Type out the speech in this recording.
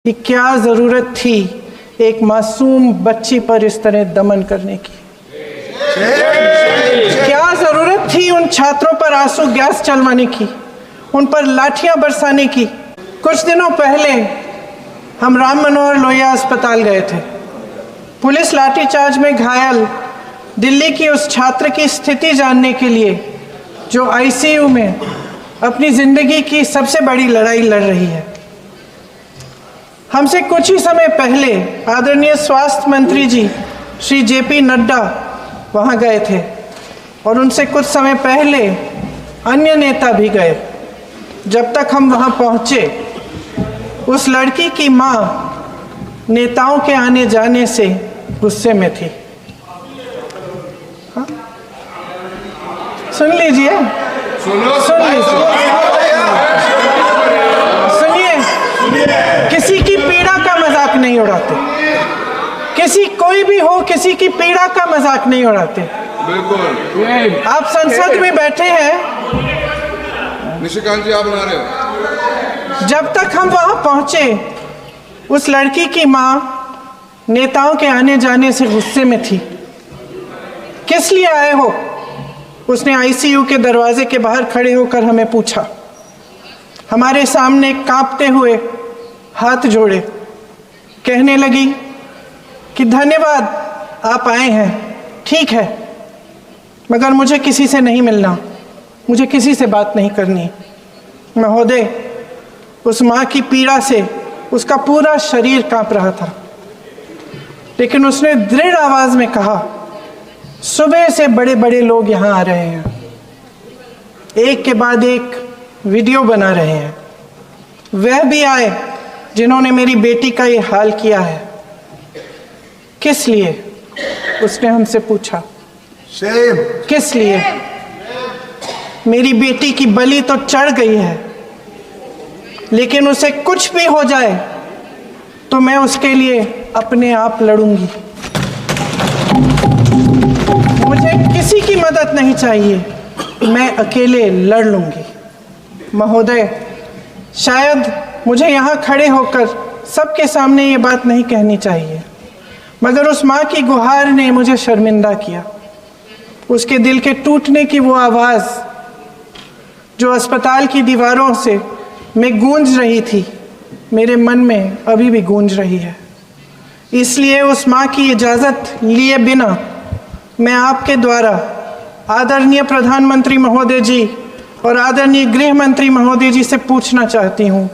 कि क्या ज़रूरत थी एक मासूम बच्ची पर इस तरह दमन करने की। क्या ज़रूरत थी उन छात्रों पर आंसू गैस चलवाने की, उन पर लाठियां बरसाने की। कुछ दिनों पहले हम राम मनोहर लोहिया अस्पताल गए थे। पुलिस लाठीचार्ज में घायल दिल्ली की उस छात्र की स्थिति जानने के लिए जो आईसीयू में अपनी ज़िंदगी की सबसे बड़ी लड़ाई लड़ रही है। हमसे कुछ ही समय पहले आदरणीय स्वास्थ्य मंत्री जी श्री जेपी नड्डा वहाँ गए थे और उनसे कुछ समय पहले अन्य नेता भी गए। जब तक हम वहाँ पहुँचे, उस लड़की की माँ नेताओं के आने जाने से गुस्से में थी। हाँ? सुन लीजिए, सुन लीजिए, किसी की पीड़ा का मजाक नहीं उड़ाते। कोई भी हो, किसी की पीड़ा का मजाक नहीं उड़ाते। बिल्कुल। आप संसद में बैठे हैं, निशिकांत जी आप बना रहे हो। जब तक हम वहां पहुंचे, उस लड़की की मां नेताओं के आने जाने से गुस्से में थी। किस लिए आए हो? उसने आईसीयू के दरवाजे के बाहर खड़े होकर हमें पूछा। हमारे सामने कांपते हुए हाथ जोड़े कहने लगी कि धन्यवाद, आप आए हैं, ठीक है, मगर मुझे किसी से नहीं मिलना, मुझे किसी से बात नहीं करनी। महोदय, उस माँ की पीड़ा से उसका पूरा शरीर कांप रहा था, लेकिन उसने दृढ़ आवाज में कहा, सुबह से बड़े बड़े लोग यहाँ आ रहे हैं, एक के बाद एक वीडियो बना रहे हैं। वह भी आए जिन्होंने मेरी बेटी का ये हाल किया है। किस लिए? उसने हमसे पूछा। किस लिए? मेरी बेटी की बलि तो चढ़ गई है, लेकिन उसे कुछ भी हो जाए तो मैं उसके लिए अपने आप लड़ूंगी। मुझे किसी की मदद नहीं चाहिए, मैं अकेले लड़ लूंगी। महोदय, शायद मुझे यहाँ खड़े होकर सबके सामने ये बात नहीं कहनी चाहिए, मगर उस माँ की गुहार ने मुझे शर्मिंदा किया। उसके दिल के टूटने की वो आवाज़ जो अस्पताल की दीवारों से में गूंज रही थी, मेरे मन में अभी भी गूंज रही है। इसलिए उस माँ की इजाज़त लिए बिना मैं आपके द्वारा आदरणीय प्रधानमंत्री महोदय जी और आदरणीय गृह मंत्री महोदय जी से पूछना चाहती हूँ